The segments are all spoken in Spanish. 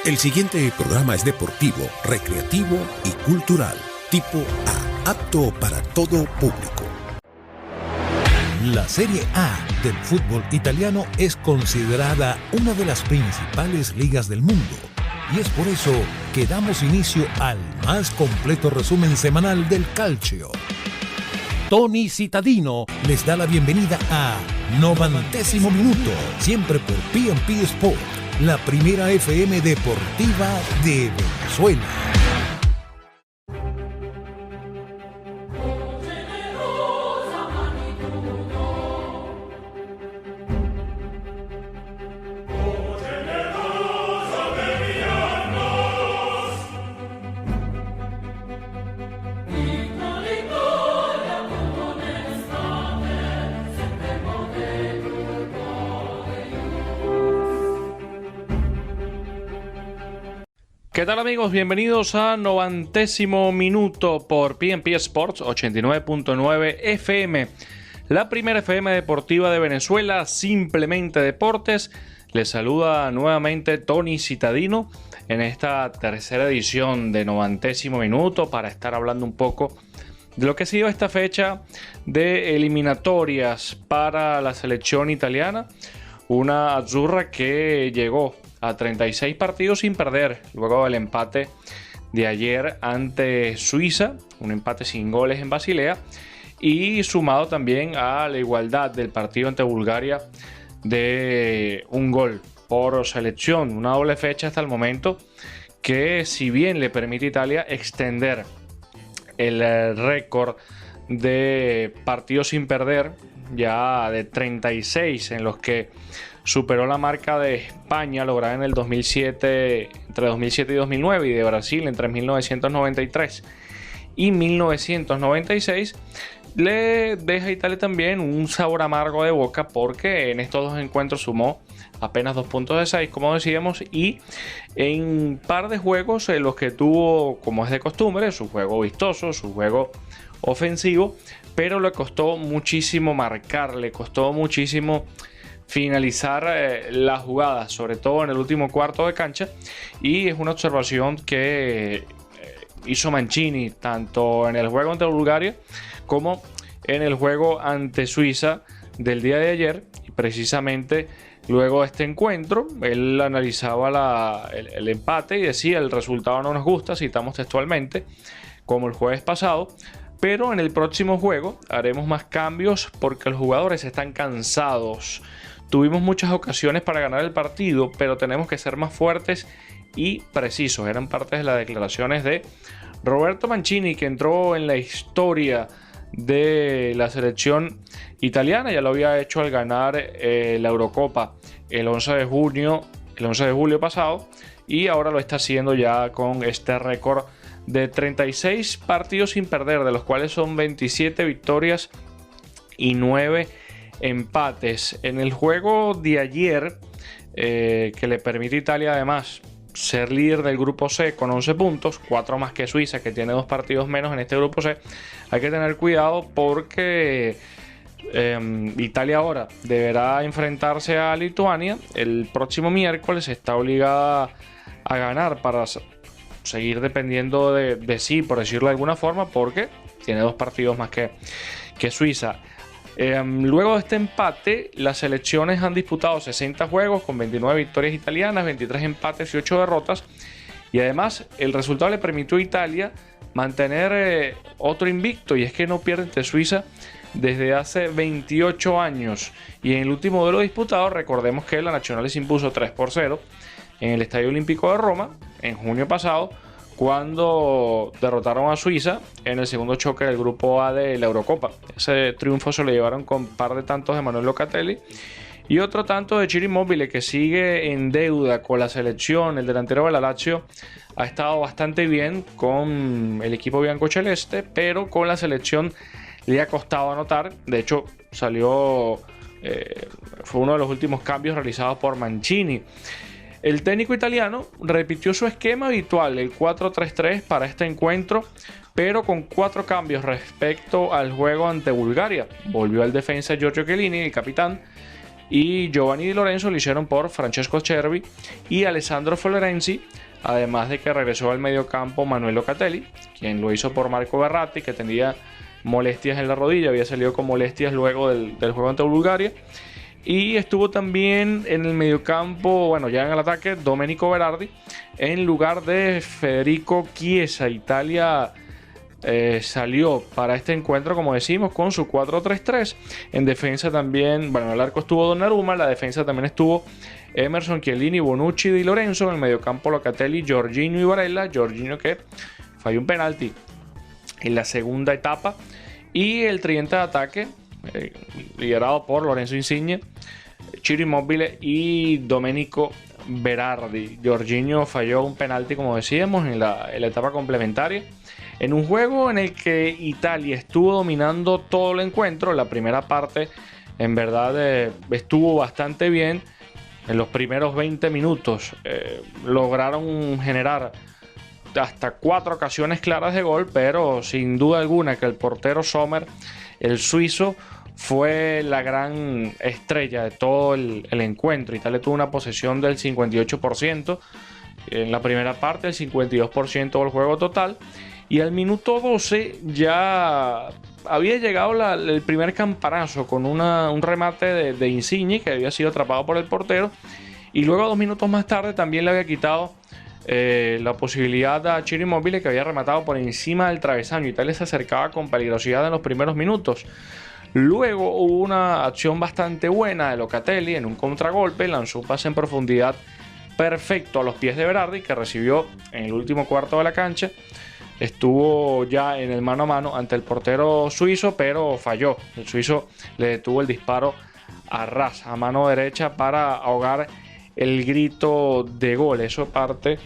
El siguiente programa es deportivo, recreativo y cultural, tipo A, apto para todo público. La Serie A del fútbol italiano es considerada una de las principales ligas del mundo y es por eso que damos inicio al más completo resumen semanal del calcio. Tony Citadino les da la bienvenida a 90º Minuto, siempre por P&P Sport, la primera FM deportiva de Venezuela. ¿Qué tal, amigos? Bienvenidos a 90º Minuto por P&P Sports 89.9 FM, la primera FM deportiva de Venezuela, simplemente deportes. Les saluda nuevamente Tony Citadino en esta tercera edición de 90º Minuto para estar hablando un poco de lo que ha sido esta fecha de eliminatorias para la selección italiana. Una azzurra que llegó a 36 partidos sin perder, luego del empate de ayer ante Suiza, un empate sin goles en Basilea, y sumado también a la igualdad del partido ante Bulgaria de un gol por selección. Una doble fecha hasta el momento que, si bien le permite a Italia extender el récord de partidos sin perder, ya de 36 en los que superó la marca de España lograda en el 2007, entre 2007 y 2009, y de Brasil entre 1993 y 1996, le deja a Italia también un sabor amargo de boca, porque en estos dos encuentros sumó apenas 2 puntos de 6, como decíamos, y en par de juegos en los que tuvo, como es de costumbre, su juego vistoso, su juego ofensivo, pero le costó muchísimo marcar, le costó muchísimo finalizar la jugada, sobre todo en el último cuarto de cancha. Y es una observación que hizo Mancini tanto en el juego ante Bulgaria como en el juego ante Suiza del día de ayer. Y precisamente luego de este encuentro él analizaba el empate y decía: el resultado no nos gusta, citamos textualmente, como el jueves pasado, pero en el próximo juego haremos más cambios porque los jugadores están cansados. Tuvimos muchas ocasiones para ganar el partido, pero tenemos que ser más fuertes y precisos. Eran parte de las declaraciones de Roberto Mancini, que entró en la historia de la selección italiana. Ya lo había hecho al ganar la Eurocopa el 11 de julio pasado, y ahora lo está haciendo ya con este récord de 36 partidos sin perder, de los cuales son 27 victorias y 9 empates. En el juego de ayer, que le permite a Italia además ser líder del grupo C con 11 puntos, 4 más que Suiza, que tiene 2 partidos menos en este grupo C, hay que tener cuidado porque Italia ahora deberá enfrentarse a Lituania el próximo miércoles. Está obligada a ganar para seguir dependiendo de sí, por decirlo de alguna forma, porque tiene 2 partidos más que Suiza. Luego de este empate, las selecciones han disputado 60 juegos con 29 victorias italianas, 23 empates y 8 derrotas. Y además el resultado le permitió a Italia mantener otro invicto, y es que no pierde ante Suiza desde hace 28 años. Y en el último duelo disputado, recordemos que la Nacional se impuso 3-0 en el Estadio Olímpico de Roma en junio pasado, cuando derrotaron a Suiza en el segundo choque del grupo A de la Eurocopa. Ese triunfo se lo llevaron con un par de tantos de Manuel Locatelli y otro tanto de Ciro Immobile, que sigue en deuda con la selección. El delantero de la Lazio ha estado bastante bien con el equipo biancoceleste, pero con la selección le ha costado anotar. De hecho, fue uno de los últimos cambios realizados por Mancini. El técnico italiano repitió su esquema habitual, el 4-3-3, para este encuentro, pero con 4 cambios respecto al juego ante Bulgaria. Volvió al defensa Giorgio Chiellini, el capitán, y Giovanni Di Lorenzo lo hicieron por Francesco Cervi y Alessandro Florenzi, además de que regresó al mediocampo Manuel Locatelli, quien lo hizo por Marco Verratti, que tenía molestias en la rodilla, había salido con molestias luego del juego ante Bulgaria. Y estuvo también en el mediocampo, bueno, ya en el ataque, Domenico Berardi, en lugar de Federico Chiesa. Italia salió para este encuentro, como decimos, con su 4-3-3. En defensa también, bueno, en el arco estuvo Donnarumma, en la defensa también estuvo Emerson, Chiellini, Bonucci, Di Lorenzo. En el mediocampo Locatelli, Jorginho y Barella. Jorginho que falló un penalti en la segunda etapa. Y el tridente de ataque, liderado por Lorenzo Insigne, Ciro Immobile y Domenico Berardi. Jorginho falló un penalti, como decíamos, en la etapa complementaria, en un juego en el que Italia estuvo dominando todo el encuentro. La primera parte en verdad estuvo bastante bien. En los primeros 20 minutos lograron generar hasta 4 ocasiones claras de gol, pero sin duda alguna que el portero Sommer, el suizo, fue la gran estrella de todo el encuentro. Italia tuvo una posesión del 58% en la primera parte, el 52% del juego total, y al minuto 12 ya había llegado el primer campanazo con un remate de Insigne, que había sido atrapado por el portero, y luego 2 minutos más tarde también le había quitado la posibilidad a Ciro Immobile, que había rematado por encima del travesaño. Italia se acercaba con peligrosidad en los primeros minutos. Luego hubo una acción bastante buena de Locatelli en un contragolpe, lanzó un pase en profundidad perfecto a los pies de Berardi, que recibió en el último cuarto de la cancha. Estuvo ya en el mano a mano ante el portero suizo, pero falló. El suizo le detuvo el disparo a ras, a mano derecha, para ahogar el grito de gol. Eso parte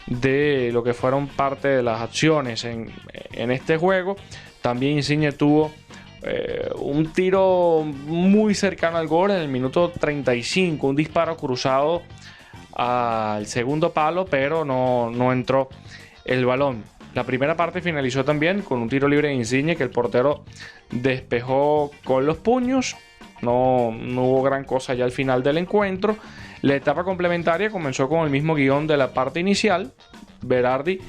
de lo que fueron parte de las acciones en este juego. También Insigne tuvo un tiro muy cercano al gol en el minuto 35, un disparo cruzado al segundo palo, pero no entró el balón. La primera parte finalizó también con un tiro libre de Insigne que el portero despejó con los puños. No hubo gran cosa ya al final del encuentro. La etapa complementaria comenzó con el mismo guión de la parte inicial. Berardi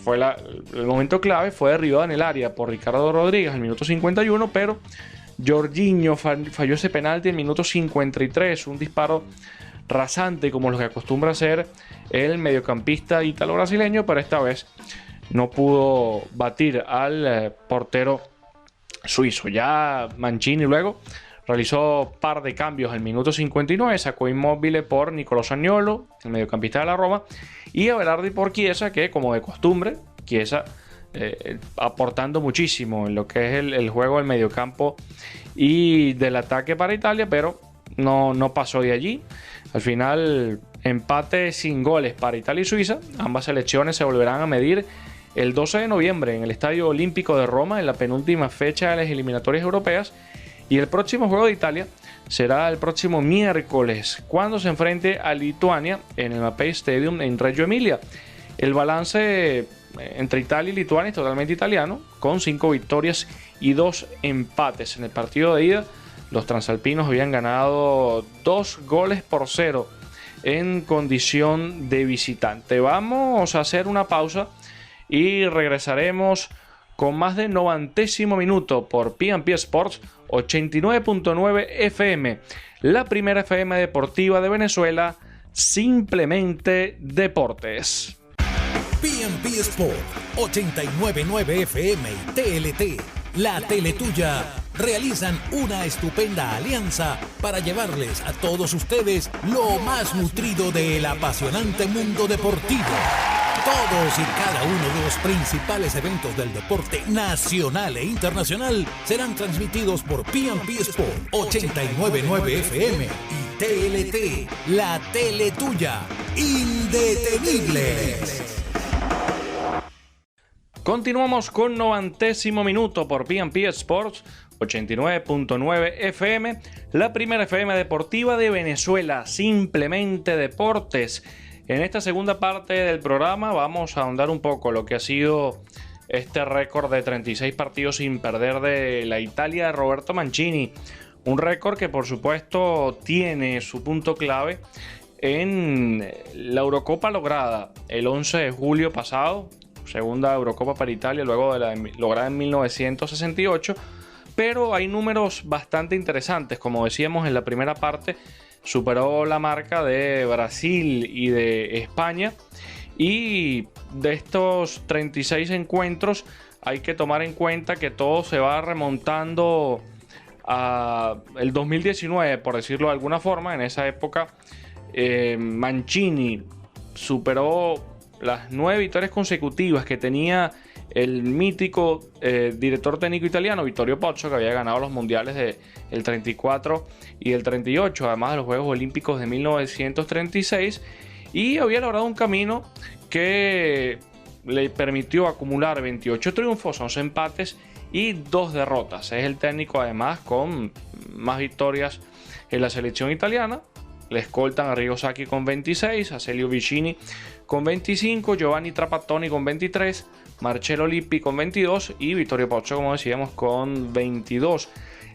fue el momento clave, fue derribado en el área por Ricardo Rodríguez al minuto 51, pero Jorginho falló ese penalti en el minuto 53, un disparo rasante como lo que acostumbra hacer el mediocampista ítalo-brasileño, pero esta vez no pudo batir al portero suizo. Ya Mancini luego realizó par de cambios al minuto 59, sacó Immobile por Nicolò Zaniolo, el mediocampista de la Roma, y a Berardi por Chiesa, que como de costumbre, Chiesa aportando muchísimo en lo que es el juego del mediocampo y del ataque para Italia, pero no pasó de allí. Al final, empate sin goles para Italia y Suiza. Ambas selecciones se volverán a medir el 12 de noviembre en el Estadio Olímpico de Roma, en la penúltima fecha de las eliminatorias europeas. Y el próximo juego de Italia será el próximo miércoles, cuando se enfrente a Lituania en el Mapei Stadium en Reggio Emilia. El balance entre Italia y Lituania es totalmente italiano, con 5 victorias y 2 empates. En el partido de ida, los transalpinos habían ganado 2-0 en condición de visitante. Vamos a hacer una pausa y regresaremos con más de 90º minuto por P&P Sports 89.9 FM, la primera FM deportiva de Venezuela, simplemente deportes. P&P Sport 89.9 FM y TLT, la tele tuya, realizan una estupenda alianza para llevarles a todos ustedes lo más nutrido del apasionante mundo deportivo. Todos y cada uno de los principales eventos del deporte nacional e internacional serán transmitidos por P&P Sport 89.9 FM y TLT, la tele tuya, indetenibles. Continuamos con 90º minuto por P&P Sports 89.9 FM, la primera FM deportiva de Venezuela, simplemente deportes. En esta segunda parte del programa vamos a ahondar un poco lo que ha sido este récord de 36 partidos sin perder de la Italia de Roberto Mancini. Un récord que por supuesto tiene su punto clave en la Eurocopa lograda el 11 de julio pasado, segunda Eurocopa para Italia luego de la lograda en 1968, pero hay números bastante interesantes. Como decíamos en la primera parte, superó la marca de Brasil y de España, y de estos 36 encuentros hay que tomar en cuenta que todo se va remontando a el 2019, por decirlo de alguna forma. En esa época Mancini superó las 9 victorias consecutivas que tenía el mítico director técnico italiano Vittorio Pozzo, que había ganado los mundiales del 34 y el 38, además de los Juegos Olímpicos de 1936, y había logrado un camino que le permitió acumular 28 triunfos, 11 empates y 2 derrotas. Es el técnico además con más victorias en la selección italiana. Le escoltan a Arrigo Sacchi con 26, a Celio Vicini con 25, Giovanni Trapattoni con 23, Marcello Lippi con 22 y Vittorio Pozzo, como decíamos, con 22.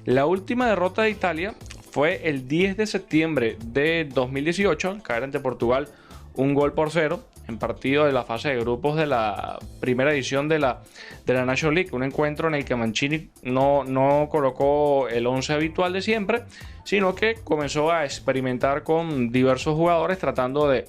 La última derrota de Italia fue el 10 de septiembre de 2018, al caer ante Portugal 1-0 en partido de la fase de grupos de la primera edición de la National League, un encuentro en el que Mancini no colocó el 11 habitual de siempre, sino que comenzó a experimentar con diversos jugadores, tratando de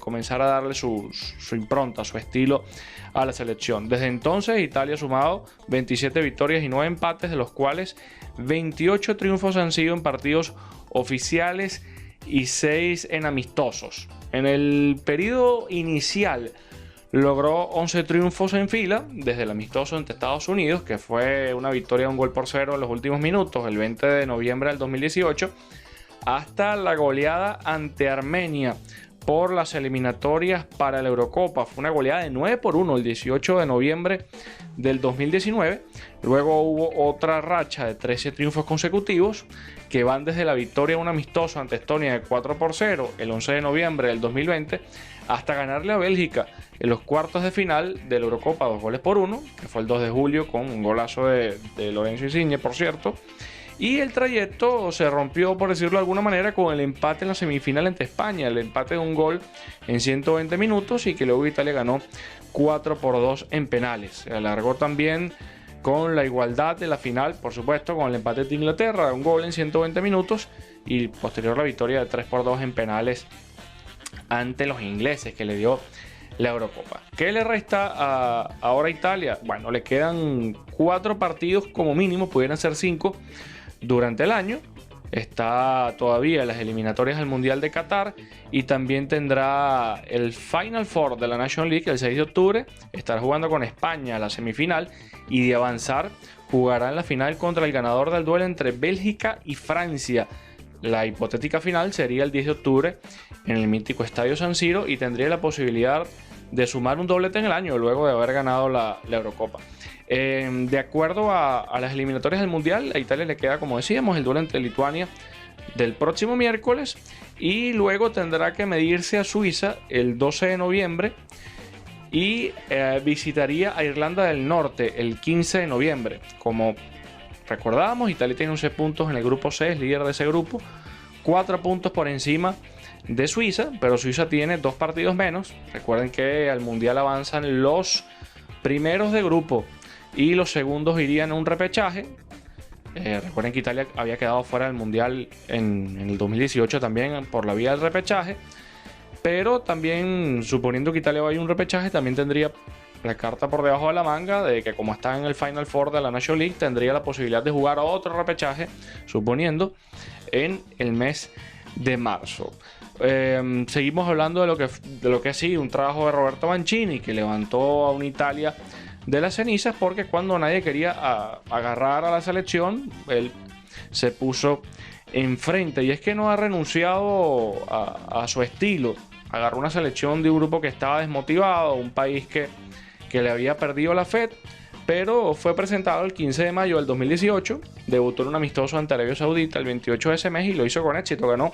comenzar a darle su impronta, su estilo a la selección. Desde entonces Italia ha sumado 27 victorias y 9 empates, de los cuales 28 triunfos han sido en partidos oficiales y 6 en amistosos. En el periodo inicial logró 11 triunfos en fila, desde el amistoso ante Estados Unidos, que fue una victoria 1-0 en los últimos minutos, el 20 de noviembre del 2018, hasta la goleada ante Armenia por las eliminatorias para la Eurocopa. Fue una goleada de 9-1 el 18 de noviembre del 2019. Luego hubo otra racha de 13 triunfos consecutivos, que van desde la victoria en un amistoso ante Estonia de 4-0 el 11 de noviembre del 2020 hasta ganarle a Bélgica en los cuartos de final de la Eurocopa 2-1, que fue el 2 de julio con un golazo de Lorenzo Insigne, por cierto. Y el trayecto se rompió, por decirlo de alguna manera, con el empate en la semifinal ante España, el empate de un gol en 120 minutos, y que luego Italia ganó 4-2 en penales. Se alargó también con la igualdad de la final, por supuesto, con el empate de Inglaterra, un gol en 120 minutos, y posterior la victoria de 3-2 en penales ante los ingleses, que le dio la Eurocopa. ¿Qué le resta ahora a Italia? Bueno, le quedan 4 partidos como mínimo, pudieran ser 5 durante el año. Está todavía en las eliminatorias del Mundial de Qatar, y también tendrá el Final Four de la National League el 6 de octubre. Estará jugando con España la semifinal, y de avanzar jugará en la final contra el ganador del duelo entre Bélgica y Francia. La hipotética final sería el 10 de octubre en el mítico Estadio San Siro, y tendría la posibilidad de sumar un doblete en el año luego de haber ganado la Eurocopa. De acuerdo a las eliminatorias del Mundial, a Italia le queda, como decíamos, el duelo entre Lituania del próximo miércoles, y luego tendrá que medirse a Suiza el 12 de noviembre y visitaría a Irlanda del Norte el 15 de noviembre. Como recordábamos, Italia tiene 11 puntos en el grupo C, es líder de ese grupo, 4 puntos por encima de Suiza, pero Suiza tiene 2 partidos menos. Recuerden que al Mundial avanzan los primeros de grupo y los segundos irían a un repechaje. Recuerden que Italia había quedado fuera del Mundial en el 2018 también por la vía del repechaje, pero también, suponiendo que Italia vaya a un repechaje, también tendría la carta por debajo de la manga de que, como está en el Final Four de la National League, tendría la posibilidad de jugar a otro repechaje, suponiendo, en el mes de marzo. Seguimos hablando de lo que ha sido un trabajo de Roberto Mancini, que levantó a una Italia de las cenizas, porque cuando nadie quería agarrar a la selección, él se puso enfrente, y es que no ha renunciado a su estilo. Agarró una selección de un grupo que estaba desmotivado, un país que le había perdido la fe, pero fue presentado el 15 de mayo del 2018, debutó en un amistoso ante Arabia Saudita el 28 de ese mes y lo hizo con éxito, ganó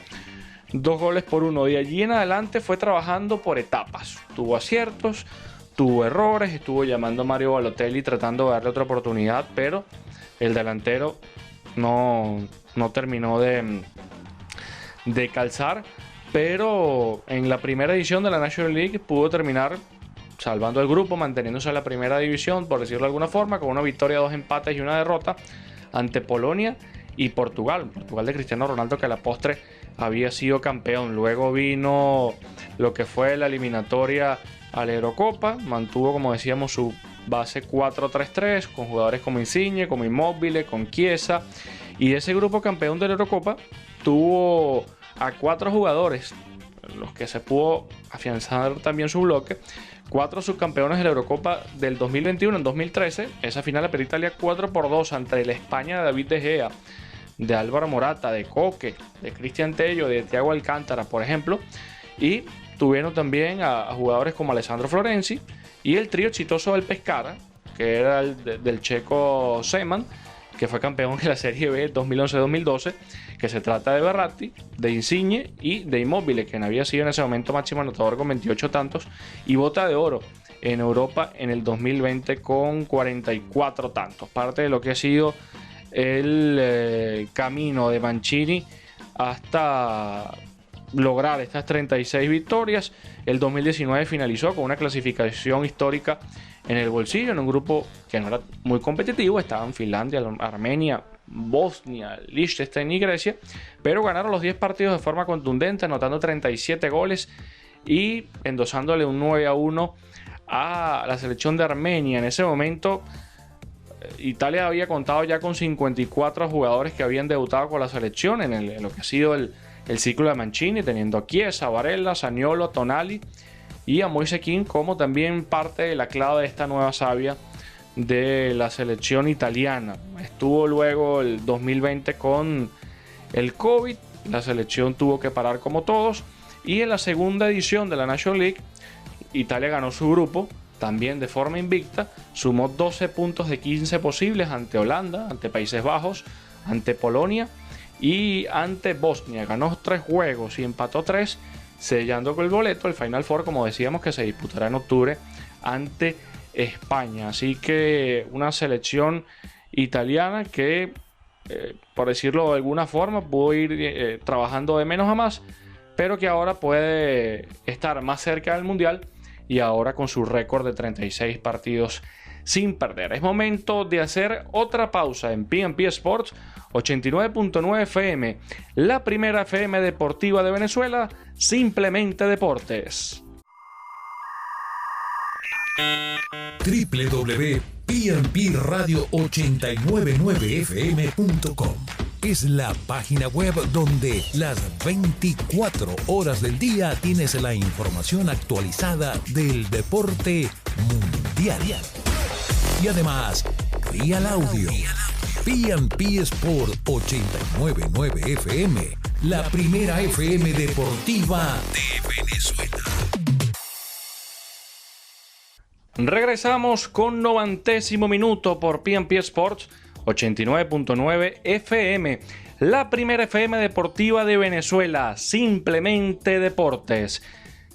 2-1. De allí en adelante fue trabajando por etapas, tuvo aciertos, tuvo errores, estuvo llamando a Mario Balotelli tratando de darle otra oportunidad, pero el delantero no terminó de calzar, pero en la primera edición de la National League pudo terminar salvando el grupo, manteniéndose en la primera división, por decirlo de alguna forma, con una victoria, 2 empates y una derrota ante Polonia y Portugal de Cristiano Ronaldo, que a la postre había sido campeón. Luego vino lo que fue la eliminatoria a la Eurocopa, mantuvo, como decíamos, su base 4-3-3 con jugadores como Insigne, como Immobile, con Chiesa, y ese grupo campeón de la Eurocopa tuvo a 4 jugadores, los que se pudo afianzar también su bloque, 4 subcampeones de la Eurocopa del 2021 en 2013, esa final la perdió Italia 4-2 ante la España de David De Gea, de Álvaro Morata, de Coque, de Cristian Tello, de Thiago Alcántara, por ejemplo, y tuvieron también a jugadores como Alessandro Florenzi y el trío exitoso del Pescara, que era del checo Seman, que fue campeón de la Serie B 2011-2012, que se trata de Verratti, de Insigne y de Immobile, quien había sido en ese momento máximo anotador con 28 tantos y bota de oro en Europa en el 2020 con 44 tantos. Parte de lo que ha sido el camino de Mancini hasta lograr estas 36 victorias. El 2019 finalizó con una clasificación histórica en el bolsillo, en un grupo que no era muy competitivo. Estaban Finlandia, Armenia, Bosnia, Liechtenstein y Grecia, pero ganaron los 10 partidos de forma contundente, anotando 37 goles y endosándole un 9-1 a la selección de Armenia. En ese momento Italia había contado ya con 54 jugadores que habían debutado con la selección en lo que ha sido el ciclo de Mancini, teniendo a Chiesa, Barella, Zaniolo, Tonali y a Moise Kean como también parte de la clave de esta nueva savia de la selección italiana. Estuvo luego el 2020 con el COVID, la selección tuvo que parar como todos, y en la segunda edición de la National League Italia ganó su grupo también de forma invicta, sumó 12 puntos de 15 posibles ante Holanda, ante Países Bajos, ante Polonia y ante Bosnia. Ganó 3 juegos y empató 3, sellando con el boleto el Final Four, como decíamos, que se disputará en octubre ante España. Así que una selección italiana que, por decirlo de alguna forma, pudo ir trabajando de menos a más, pero que ahora puede estar más cerca del Mundial y ahora con su récord de 36 partidos sin perder. Es momento de hacer otra pausa en P&P Sports 89.9 FM, la primera FM deportiva de Venezuela, simplemente deportes. www.pmpradio899fm.com es la página web donde las 24 horas del día tienes la información actualizada del deporte mundial. Y además, Real Audio. P&P Sport 89.9 FM, la primera FM deportiva de Venezuela. Regresamos con 90º minuto por P&P Sports 89.9 FM, la primera FM deportiva de Venezuela, simplemente deportes.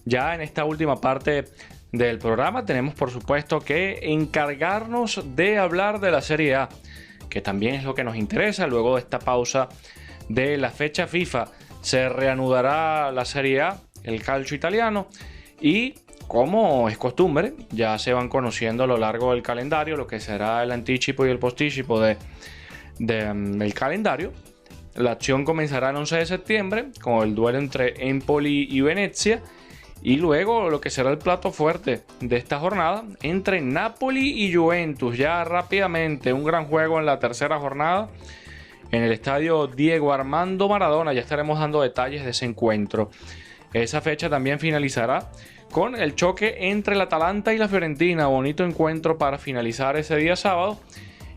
Ya en esta última parte del programa tenemos, por supuesto, que encargarnos de hablar de la Serie A, que también es lo que nos interesa. Luego de esta pausa de la fecha FIFA se reanudará la Serie A, el calcio italiano, y como es costumbre, ya se van conociendo a lo largo del calendario lo que será el anticipo y el postícipo del calendario. La acción comenzará el 11 de septiembre con el duelo entre Empoli y Venezia, y luego lo que será el plato fuerte de esta jornada entre Napoli y Juventus. Ya rápidamente un gran juego en la tercera jornada en el estadio Diego Armando Maradona. Ya estaremos dando detalles de ese encuentro. Esa fecha también finalizará con el choque entre el Atalanta y la Fiorentina. Bonito encuentro para finalizar ese día sábado.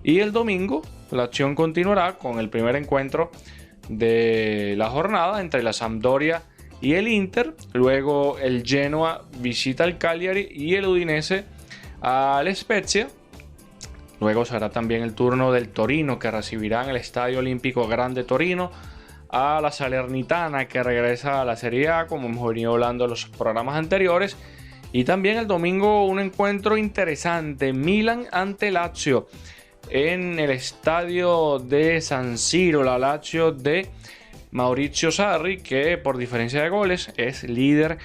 Y el domingo la acción continuará con el primer encuentro de la jornada entre la Sampdoria y el Inter. Luego el Genoa visita al Cagliari y el Udinese al Spezia. Luego será también el turno del Torino, que recibirá en el Estadio Olímpico Grande Torino a la Salernitana, que regresa a la Serie A, como hemos venido hablando en los programas anteriores. Y también el domingo un encuentro interesante, Milan ante Lazio. en el estadio de San Siro, la Lazio de Maurizio Sarri, que por diferencia de goles es líder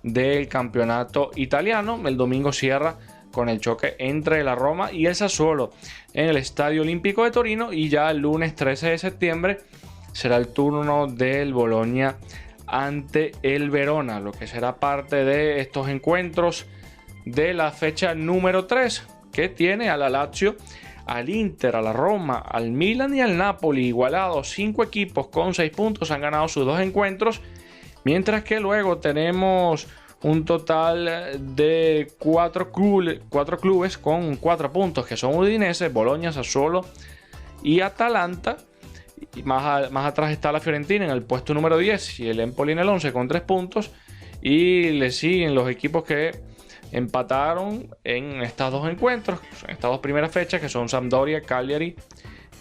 del campeonato italiano. El domingo cierra con el choque entre la Roma y el Sassuolo en el Estadio Olímpico de Torino, y ya el lunes 13 de septiembre será el turno del Bologna ante el Verona, lo que será parte de estos encuentros de la fecha número 3, que tiene a la Lazio, al Inter, a la Roma, al Milan y al Napoli igualados. 5 equipos con 6 puntos han ganado sus 2 encuentros, mientras que luego tenemos un total de 4 clubes con 4 puntos, que son Udinese, Bologna, Sassuolo y Atalanta. Y más atrás está la Fiorentina en el puesto número 10 y el Empoli en el 11 con 3 puntos. Y le siguen los equipos que empataron en estas 2 encuentros, en estas 2 primeras fechas, que son Sampdoria, Cagliari,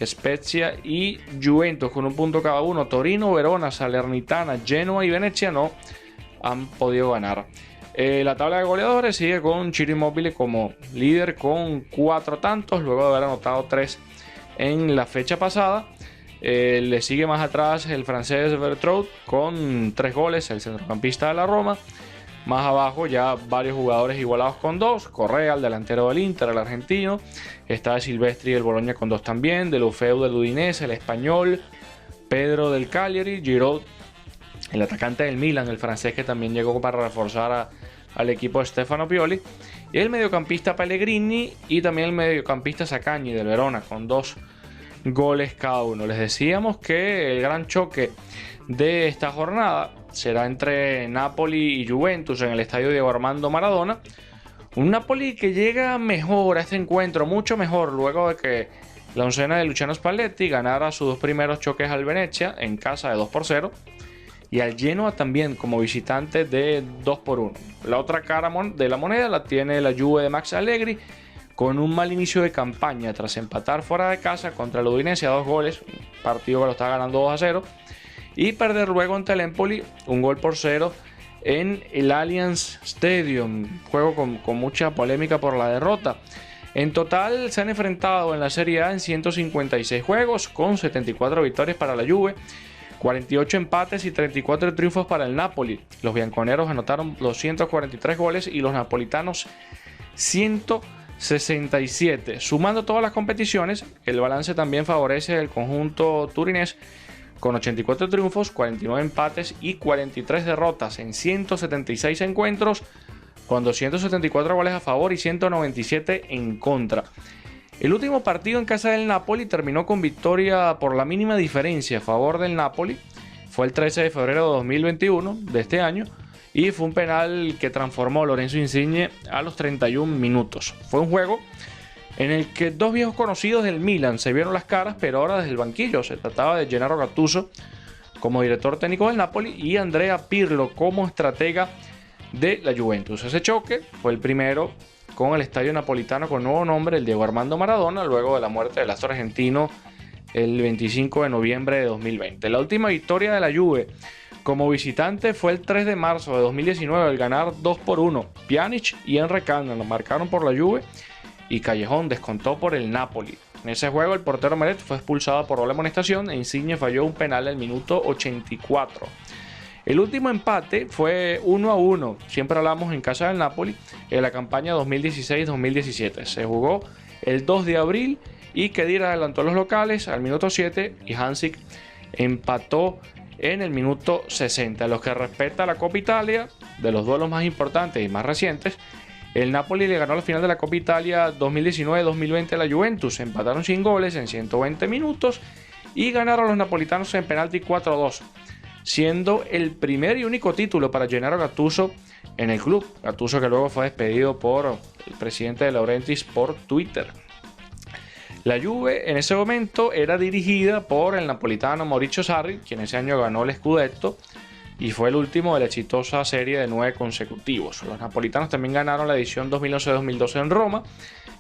Spezia y Juventus con 1 punto cada uno. Torino, Verona, Salernitana, Genoa y Venecia no han podido ganar. La tabla de goleadores sigue con Ciro Immobile como líder con 4 tantos, luego de haber anotado 3 en la fecha pasada. Le sigue más atrás el francés Bertraud con 3 goles, el centrocampista de la Roma. Más abajo ya varios jugadores igualados con 2. Correa, el delantero del Inter, el argentino. Está de Silvestri del Bologna con 2 también. De Lufeu del Udinese, el español. Pedro del Cagliari. Giroud, el atacante del Milan, el francés, que también llegó para reforzar al equipo de Stefano Pioli. Y el mediocampista Pellegrini y también el mediocampista Zaccagni del Verona con 2 goles cada uno. Les decíamos que el gran choque de esta jornada será entre Napoli y Juventus en el estadio Diego Armando Maradona. Un Napoli que llega mejor a este encuentro, mucho mejor, luego de que la oncena de Luciano Spalletti ganara sus 2 primeros choques al Venezia en casa de 2-0 y al Genoa también como visitante de 2-1. La otra cara de la moneda la tiene la Juve de Max Allegri, con un mal inicio de campaña tras empatar fuera de casa contra el Udinese a 2 goles, un partido que lo está ganando 2-0, y perder luego ante el Empoli 1-0 en el Allianz Stadium, juego con mucha polémica por la derrota. En total se han enfrentado en la Serie A en 156 juegos, con 74 victorias para la Juve, 48 empates y 34 triunfos para el Napoli. Los bianconeros anotaron 243 goles y los napolitanos 167. Sumando todas las competiciones, el balance también favorece el conjunto turinés, con 84 triunfos, 49 empates y 43 derrotas en 176 encuentros, con 274 goles a favor y 197 en contra. El último partido en casa del Napoli terminó con victoria por la mínima diferencia a favor del Napoli. Fue el 13 de febrero de 2021 de este año, y fue un penal que transformó Lorenzo Insigne a los 31 minutos. Fue un juego en el que 2 viejos conocidos del Milan se vieron las caras, pero ahora desde el banquillo. Se trataba de Gennaro Gattuso como director técnico del Napoli y Andrea Pirlo como estratega de la Juventus. Ese choque fue el primero con el estadio napolitano con nuevo nombre, el Diego Armando Maradona, luego de la muerte del astro argentino el 25 de noviembre de 2020. La última victoria de la Juve como visitante fue el 3 de marzo de 2019 al ganar 2-1. Pjanic y Emre Can lo marcaron por la Juve y Callejón descontó por el Napoli. En ese juego el portero Meret fue expulsado por doble amonestación e Insigne falló un penal al minuto 84. El último empate fue 1-1, siempre hablamos en casa del Napoli, en la campaña 2016-2017. Se jugó el 2 de abril y Khedira adelantó a los locales al minuto 7 y Hansik empató en el minuto 60. En lo que respecta a la Copa Italia, de los duelos más importantes y más recientes, el Napoli le ganó la final de la Copa Italia 2019-2020 a la Juventus. Empataron sin goles en 120 minutos y ganaron los napolitanos en penalti 4-2, siendo el primer y único título para Gennaro Gattuso en el club. Gattuso, que luego fue despedido por el presidente de Laurentiis por Twitter. La Juve en ese momento era dirigida por el napolitano Maurizio Sarri, quien ese año ganó el Scudetto y fue el último de la exitosa serie de 9 consecutivos. Los napolitanos también ganaron la edición 2011-2012 en Roma,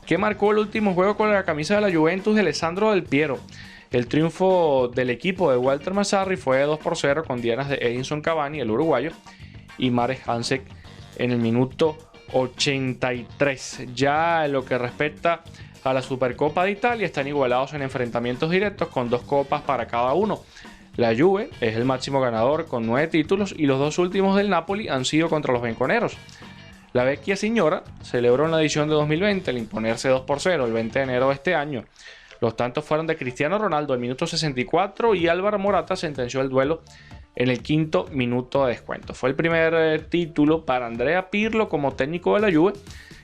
que marcó el último juego con la camisa de la Juventus de Alessandro Del Piero. El triunfo del equipo de Walter Mazzarri fue 2-0 con dianas de Edinson Cavani, el uruguayo, y Marek Hansek en el minuto 83. Ya en lo que respecta a la Supercopa de Italia. Están igualados en enfrentamientos directos con 2 copas para cada uno. La Juve es el máximo ganador con 9 títulos y los 2 últimos del Napoli han sido contra los bianconeros. La Vecchia Signora celebró en la edición de 2020 al imponerse 2-0 el 20 de enero de este año. Los tantos fueron de Cristiano Ronaldo al minuto 64 y Álvaro Morata sentenció el duelo en el 5º minuto de descuento. Fue el primer título para Andrea Pirlo como técnico de la Juve.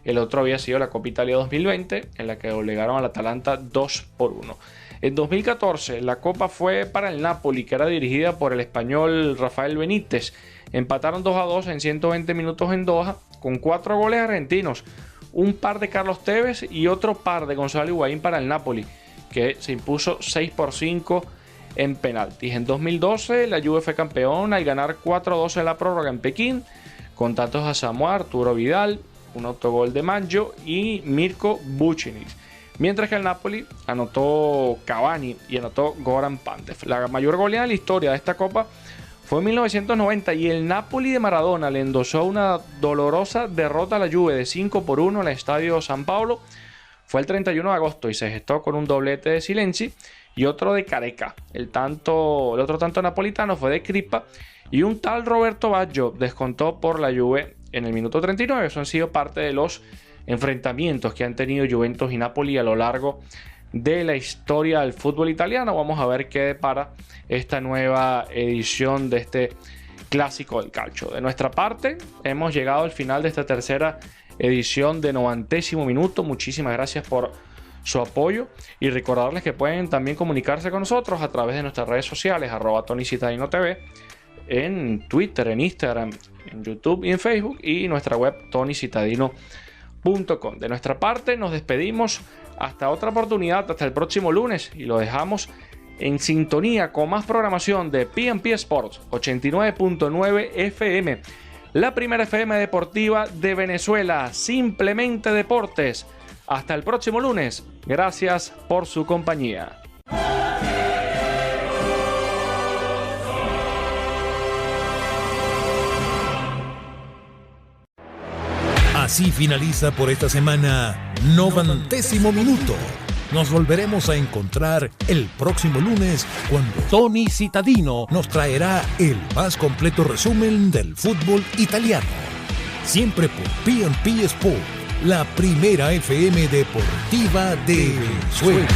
El otro había sido la Copa Italia 2020, en la que doblegaron al Atalanta 2-1. En 2014 la Copa fue para el Napoli, que era dirigida por el español Rafael Benítez. Empataron 2-2 en 120 minutos en Doha, con 4 goles argentinos, un par de Carlos Tevez y otro par de Gonzalo Higuaín para el Napoli, que se impuso 6-5 en penaltis. En 2012 la Juve fue campeón al ganar 4-2 en la prórroga en Pekín, con tantos a Samuel, Arturo Vidal, un autogol de Maggio y Mirko Vucinic. Mientras que el Napoli anotó Cavani y anotó Goran Pandev. La mayor goleada de la historia de esta copa fue en 1990 y el Napoli de Maradona le endosó una dolorosa derrota a la Juve de 5-1 en el Estadio San Paolo. Fue el 31 de agosto y se gestó con un doblete de Silenzi y otro de Careca. El otro tanto napolitano fue de Crippa y un tal Roberto Baggio descontó por la Juve en el minuto 39. Eso han sido parte de los enfrentamientos que han tenido Juventus y Napoli a lo largo de la historia del fútbol italiano. Vamos a ver qué depara esta nueva edición de este clásico del calcio. De nuestra parte, hemos llegado al final de esta tercera edición de 90º minuto. Muchísimas gracias por su apoyo y recordarles que pueden también comunicarse con nosotros a través de nuestras redes sociales @TonyCitadinoTV, en Twitter, en Instagram, en YouTube y en Facebook, y nuestra web TonyCitadino.com. De nuestra parte nos despedimos hasta otra oportunidad, hasta el próximo lunes, y lo dejamos en sintonía con más programación de P&P Sports 89.9 FM, la primera FM deportiva de Venezuela, simplemente deportes. Hasta el próximo lunes, gracias por su compañía. Así finaliza por esta semana 90º minuto. Nos volveremos a encontrar el próximo lunes cuando Tony Citadino nos traerá el más completo resumen del fútbol italiano. Siempre por P&P Sport, la primera FM deportiva de Venezuela.